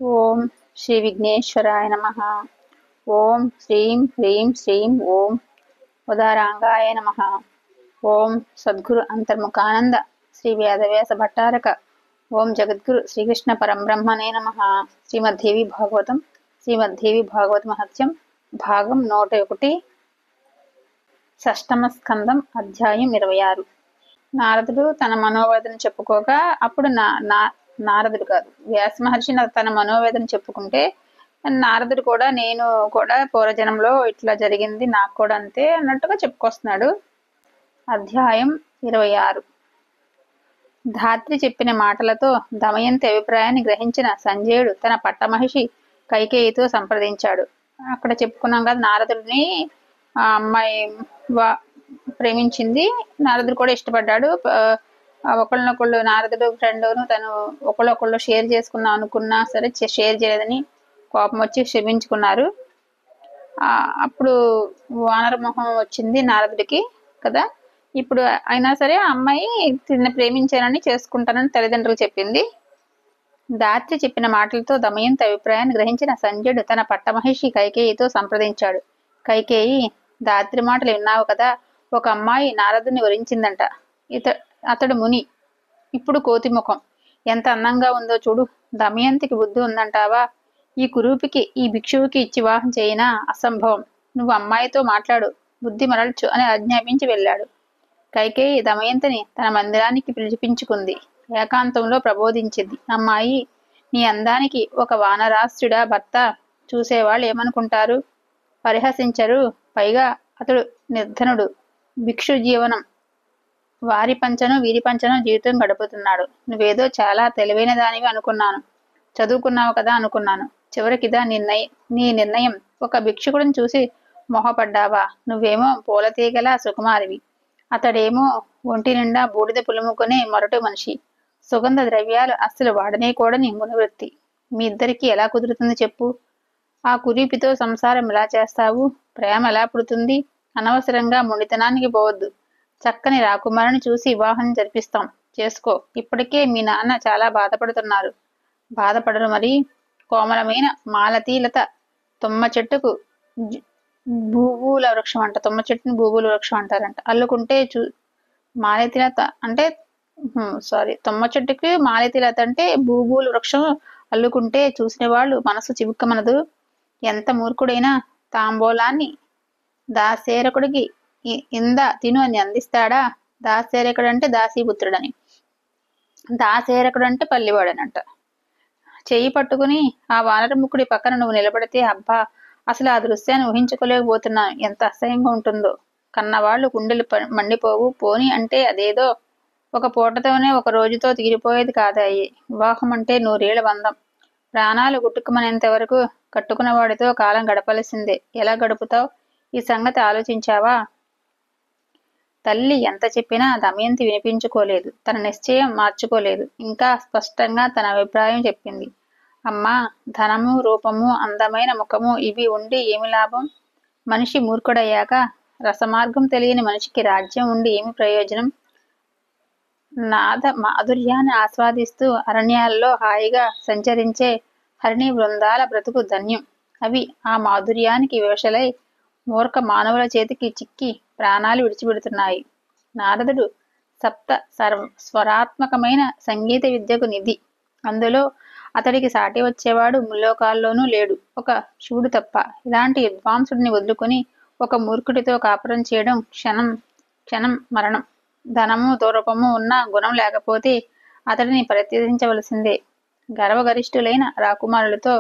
ఓం శ్రీ విఘ్నేశ్వరాయ నమః. ఓం శ్రీం హ్రీం శ్రీం ఓం ఉదారాంగాయ నమః. ఓం సద్గురు అంతర్ముఖానంద శ్రీ వేదవ్యాస భట్టారక ఓం జగద్గురు శ్రీకృష్ణ పరంబ్రహ్మణే నమః. శ్రీమద్దేవి భాగవత మహత్యం భాగం 101, షష్టమ స్కందం, అధ్యాయం 26. నారదుడు తన మనోవేదన చెప్పుకోగా అప్పుడు నారదుడు కాదు, వ్యాస మహర్షి తన మనోవేదన చెప్పుకుంటే నారదుడు కూడా నేను కూడా పూర్వజన్మలో ఇట్లా జరిగింది, నాకు కూడా అంతే అన్నట్టుగా చెప్పుకొస్తున్నాడు. అధ్యాయం 26. ధాత్రి చెప్పిన మాటలతో దమయంతి అభిప్రాయాన్ని గ్రహించిన సంజయుడు తన పట్టమహిషి కైకేయితో సంప్రదించాడు. అక్కడ చెప్పుకున్నాం కదా, నారదుడిని ఆ అమ్మాయి ప్రేమించింది, నారదుడు కూడా ఇష్టపడ్డాడు. ఒకళ్ళనొకళ్ళు నారదుడు ఫ్రెండ్ను తను ఒకళ్ళొకళ్ళు షేర్ చేసుకుందాం అనుకున్నా సరే షేర్ చేయలేదని కోపం వచ్చి క్షమించుకున్నారు. అప్పుడు వానరమోహం వచ్చింది నారదుడికి కదా. ఇప్పుడు అయినా సరే ఆ అమ్మాయి తిన్న ప్రేమించానని చేసుకుంటానని తల్లిదండ్రులు చెప్పింది. ధాత్రి చెప్పిన మాటలతో దమయంతి అభిప్రాయాన్ని గ్రహించిన సంజయుడు తన పట్టమహిషి కైకేయితో సంప్రదించాడు. కైకేయి, ధాత్రి మాటలు విన్నావు కదా, ఒక అమ్మాయి నారదుని వరించిందంట. అతడు ముని, ఇప్పుడు కోతిముఖం, ఎంత అందంగా ఉందో చూడు. దమయంతికి బుద్ధి ఉందంటావా? ఈ కురూపికి ఈ భిక్షువుకి ఇచ్చి వివాహం చేయినా అసంభవం. నువ్వు అమ్మాయితో మాట్లాడు, బుద్ధి మరల్చు అని ఆజ్ఞాపించి వెళ్ళాడు. కైకేయి దమయంతిని తన మందిరానికి పిలిపించుకుంది. ఏకాంతంలో ప్రబోధించింది. అమ్మాయి, నీ అందానికి ఒక వానరాస్త్రుడా భర్త? చూసేవాళ్ళు ఏమనుకుంటారు? పరిహసించరు. పైగా అతడు నిర్ధనుడు, భిక్షు జీవనం, వారి పంచను వీరి పంచను జీవితం గడుపుతున్నాడు. నువ్వేదో చాలా తెలివైన దానివి అనుకున్నాను, చదువుకున్నావు కదా అనుకున్నాను. చివరికిదా నీ నిర్ణయం? ఒక భిక్షుకుడిని చూసి మొహపడ్డావా? నువ్వేమో పూలతీగల సుకుమారివి, అతడేమో ఒంటి నిండా బూడిద పులుముకునే మొరటు మనిషి. సుగంధ ద్రవ్యాలు అస్సలు వాడనే కూడని మునివృత్తి. మీ ఇద్దరికి ఎలా కుదురుతుంది చెప్పు? ఆ కురీపితో సంసారం ఎలా చేస్తావు? ప్రేమ ఎలా పుడుతుంది? అనవసరంగా మొండితనానికి పోవద్దు. చక్కని రాకుమారిని చూసి వివాహం జరిపిస్తాం, చేసుకో. ఇప్పటికే మీ నాన్న చాలా బాధపడుతున్నారు. బాధపడరు మరి. కోమలమైన మాలతీలత తుమ్మ చెట్టుకు భూభూల వృక్షం అంట. తుమ్మ చెట్టుని భూభూల వృక్షం అంటారంట. అల్లుకుంటే మాలతీలత అంటే తుమ్మ చెట్టుకి మాలతీలత అంటే భూభూల వృక్షం అల్లుకుంటే చూసిన వాళ్ళు మనసు చివుక్కమనదు. ఎంత మూర్ఖుడైనా తాంబూలాన్ని దాసేరకుడికి ఇంద తిను అని అందిస్తాడా? దాసేరకుడు అంటే దాసీపుత్రుడని, దాసేరకుడు అంటే పల్లివాడనంట. చెయ్యి పట్టుకుని ఆ వానరముఖుడి పక్కన నువ్వు నిలబడితే అబ్బా, అసలు ఆ దృశ్యాన్ని ఊహించుకోలేకపోతున్నాను. ఎంత అసహ్యంగా ఉంటుందో. కన్నవాళ్ళు గుండెలు మండిపోవు. పోని అంటే అదేదో ఒక పూటతోనే ఒక రోజుతో తీరిపోయేది కాదాయి. వివాహం అంటే 100 ఏళ్ల బంధం. ప్రాణాలు గుట్టుకుమనేంత వరకు కట్టుకున్న వాడితో కాలం గడపలసిందే. ఎలా గడుపుతావు? ఈ సంగతి ఆలోచించావా? తల్లి ఎంత చెప్పినా దమయంతి వినిపించుకోలేదు. తన నిశ్చయం మార్చుకోలేదు. ఇంకా స్పష్టంగా తన అభిప్రాయం చెప్పింది. అమ్మా, ధనము, రూపము, అందమైన ముఖము ఇవి ఉండి ఏమి లాభం? మనిషి మూర్ఖుడయ్యాక రసమార్గం తెలియని మనిషికి రాజ్యం ఉండి ఏమి ప్రయోజనం? నాద మాధుర్యాన్ని ఆస్వాదిస్తూ అరణ్యాల్లో హాయిగా సంచరించే హరిణి బృందాల బ్రతుకు ధన్యం. అవి ఆ మాధుర్యానికి వివశలై మూర్ఖ మానవుల చేతికి చిక్కి ప్రాణాలు విడిచిపెడుతున్నాయి. నారదుడు సప్త స్వరాత్మకమైన సంగీత విద్యకు నిధి. అందులో అతడికి సాటి వచ్చేవాడు ముల్లోకాల్లోనూ లేడు, ఒక శివుడు తప్ప. ఇలాంటి విద్వాంసుడిని వదులుకుని ఒక మూర్ఖుడితో కాపురం చేయడం క్షణం మరణం. ధనము దూరపము ఉన్న గుణం లేకపోతే అతడిని ప్రత్యసించవలసిందే. గర్వగరిష్ఠులైన రాకుమారులతో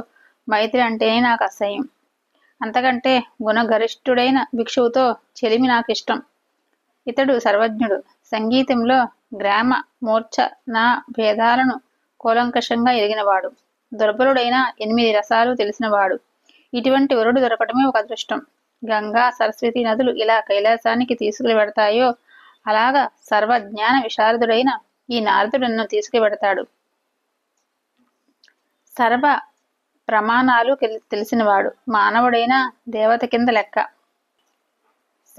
మైత్రి అంటేనే నాకు అసహ్యం. అంతకంటే గుణగరిష్ఠుడైన భిక్షువుతో చెలిమి నాకు ఇష్టం. ఇతడు సర్వజ్ఞుడు. సంగీతంలో గ్రామ మూర్ఛ నా భేదాలను కూలంకషంగా ఎరిగినవాడు. దుర్బలుడైన 8 రసాలు తెలిసినవాడు. ఇటువంటి వరుడు దొరకటమే ఒక అదృష్టం. గంగా సరస్వతి నదులు ఇలా కైలాసానికి తీసుకుని వెడతాయో అలాగా సర్వజ్ఞాన విశారదుడైన ఈ నారదుడు నన్ను తీసుకువెడతాడు. సర్వ ప్రమాణాలు తెలిసినవాడు. మానవుడైన దేవత కింద లెక్క.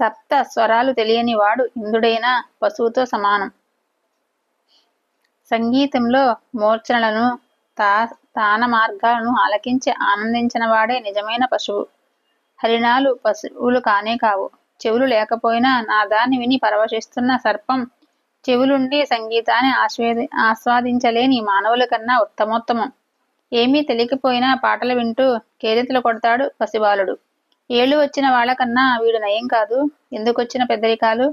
సప్త స్వరాలు తెలియని వాడు ఇంద్రుడైనా పశువుతో సమానం. సంగీతంలో మూర్ఛనలను తాన మార్గాలను ఆలకించి ఆనందించిన వాడే నిజమైన పశువు. హరిణాలు పశువులు కానే కావు. చెవులు లేకపోయినా నాదాన్ని విని పరవశిస్తున్న సర్పం చెవులుండి సంగీతాన్ని ఆస్వాదించలేని మానవుల కన్నా ఉత్తమోత్తమం. ఏమీ తెలియకపోయినా పాటలు వింటూ కేరింతలు కొడతాడు పసిబాలుడు. ఏళ్ళు వచ్చిన వాళ్ళకన్నా వీడు నయం కాదు. ఎందుకొచ్చిన పెద్దరికాలు?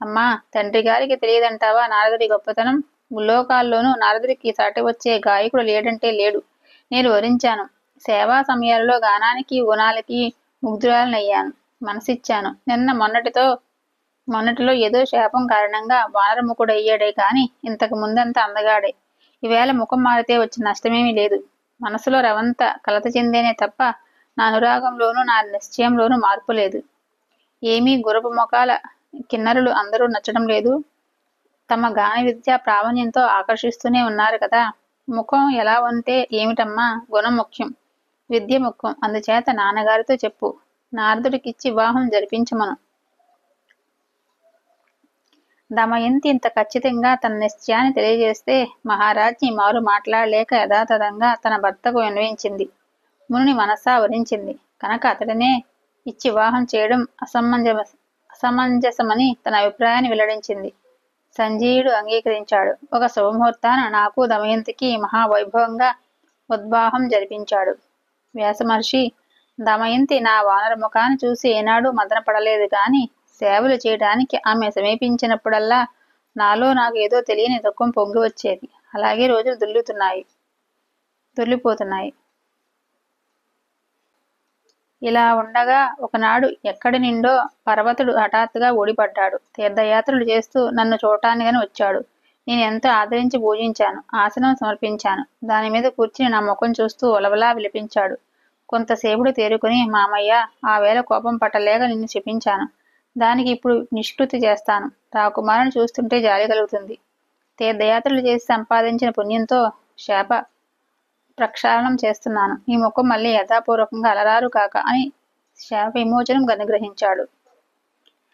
అమ్మా, తండ్రి గారికి తెలియదంటావా నారదుడి గొప్పతనం? ముల్లోకాల్లోనూ నారదుడికి సాటి వచ్చే గాయకుడు లేడంటే లేడు. నేను వరించాను. సేవా సమయాలలో గానానికి గుణాలకి ముగ్ధురాలనయ్యాను. మనసిచ్చాను. మొన్నటిలో ఏదో శాపం కారణంగా వానరముఖుడయ్యాడే కాని ఇంతకు ముందంతా అందగాడే. ఈవేళ ముఖం మారితే వచ్చిన నష్టమేమీ లేదు. మనసులో రవంత కలత చెందేనే తప్ప నా అనురాగంలోనూ నా నిశ్చయంలోనూ మార్పు లేదు. ఏమీ గురపు ముఖాల కిన్నరులు అందరూ నచ్చడం లేదు. తమ గాన విద్యా ప్రావీణ్యంతో ఆకర్షిస్తూనే ఉన్నారు కదా. ముఖం ఎలా ఉంటే ఏమిటమ్మా, గుణం ముఖ్యం, విద్య ముఖ్యం. అందుచేత నాన్నగారితో చెప్పు, నారదుడికిచ్చి వివాహం జరిపించమను. దమయంతి ఇంత ఖచ్చితంగా తన నిశ్చయాన్ని తెలియజేస్తే మహారాజ్ఞి మారు మాట్లాడలేక యథాతథంగా తన భర్తకు విన్నవించింది. మునిని మనసా వరించింది కనుక అతడినే ఇచ్చి వివాహం చేయడం అసమంజసమని తన అభిప్రాయాన్ని వెల్లడించింది. సంజయుడు అంగీకరించాడు. ఒక శుభముహూర్తాన నాకు దమయంతికి మహావైభవంగా ఉద్వాహం జరిపించాడు. వ్యాసమహర్షి, దమయంతి నా వానర ముఖాన్ని చూసి ఏనాడూ మదన పడలేదు గాని సేవలు చేయడానికి ఆమె సమీపించినప్పుడల్లా నాలో నాకు ఏదో తెలియని దుఃఖం పొంగి వచ్చేది. అలాగే రోజులు దొర్లిపోతున్నాయి. ఇలా ఉండగా ఒకనాడు ఎక్కడి నిండో పర్వతుడు హఠాత్తుగా ఊడిపడ్డాడు. తీర్థయాత్రలు చేస్తూ నన్ను చూడటానికని వచ్చాడు. నేను ఎంతో ఆదరించి పూజించాను. ఆసనం సమర్పించాను. దాని మీద కూర్చుని నా ముఖం చూస్తూ ఒలవలా విలిపించాడు. కొంతసేపుడు తేరుకుని, మామయ్య, ఆ వేళ కోపం పట్టలేక నిన్ను శపించాను. దానికి ఇప్పుడు నిష్కృతి చేస్తాను. రాకుమారుని చూస్తుంటే జాలి కలుగుతుంది. తీర్థయాత్రలు చేసి సంపాదించిన పుణ్యంతో శాప ప్రక్షాళనం చేస్తున్నాను. ఈ ముఖం మళ్ళీ యథాపూర్వకంగా అలరారు కాక అని శాప విమోచనం అనుగ్రహించాడు.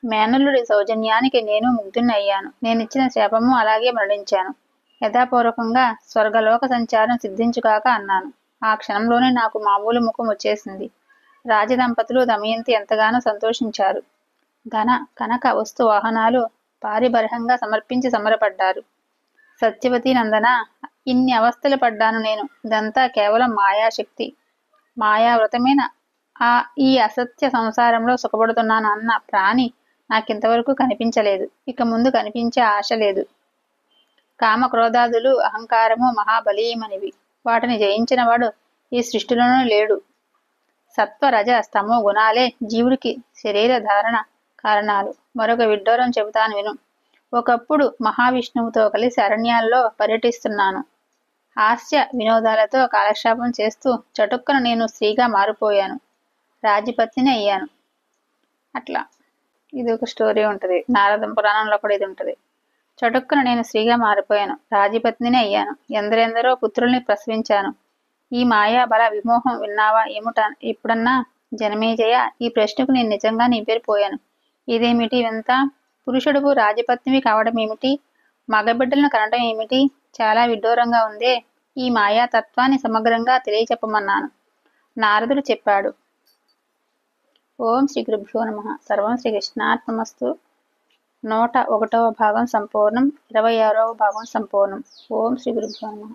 మేనల్లుడి సౌజన్యానికి నేను ముగ్ధుని అయ్యాను. నేనిచ్చిన శాపము అలాగే మరణించాను. యథాపూర్వకంగా స్వర్గలోక సంచారం సిద్ధించుకాక అన్నాను. ఆ క్షణంలోనే నాకు మామూలు ముఖం వచ్చేసింది. రాజదంపతులు దమయంతి ఎంతగానో సంతోషించారు. ధన కనక వస్తు వాహనాలు పారిబర్హంగా సమర్పించి సంబరపడ్డారు. సత్యవతి నందన, ఇన్ని అవస్థలు పడ్డాను నేను. ఇదంతా కేవలం మాయాశక్తి, మాయావ్రతమైన ఈ అసత్య సంసారంలో సుఖపడుతున్నాను అన్న ప్రాణి నాకింతవరకు కనిపించలేదు. ఇక ముందు కనిపించే ఆశ లేదు. కామక్రోధాదులు అహంకారము మహాబలీయమనివి. వాటిని జయించినవాడు ఈ సృష్టిలోనూ లేడు. సత్వ రజ స్తమో గుణాలే జీవుడికి శరీర ధారణ కారణాలు. మరొక విడ్డూరం చెబుతాను విను. ఒకప్పుడు మహావిష్ణువుతో కలిసి అరణ్యాల్లో పర్యటిస్తున్నాను. హాస్య వినోదాలతో కాలక్షేపం చేస్తూ చటుక్కన నేను స్త్రీగా మారిపోయాను. రాజపత్నిని అయ్యాను. అట్లా ఇది ఒక స్టోరీ ఉంటుంది. నారద పురాణంలో కూడా ఇది ఉంటుంది. చటుక్కన నేను స్త్రీగా మారిపోయాను. రాజపత్నిని అయ్యాను. ఎందరెందరో పుత్రుల్ని ప్రసవించాను. ఈ మాయా బల విమోహం విన్నావా ఎప్పుడన్నా జనమేజయ? ఈ ప్రశ్నకు నేను నిజంగా నివ్వెరపోయాను. ఇదేమిటి వింత? పురుషుడుకు రాజపత్నివి కావడం ఏమిటి? మగబిడ్డలను కనడం ఏమిటి? చాలా విడ్డూరంగా ఉందే. ఈ మాయా తత్వాన్ని సమగ్రంగా తెలియచెప్పమన్నాను. నారదుడు చెప్పాడు. ఓం శ్రీ గురుభ్యో నమః. సర్వం శ్రీకృష్ణార్పణమస్తు. 101వ భాగం సంపూర్ణం. 26వ భాగం సంపూర్ణం. ఓం శ్రీ గురుభ్యో నమః.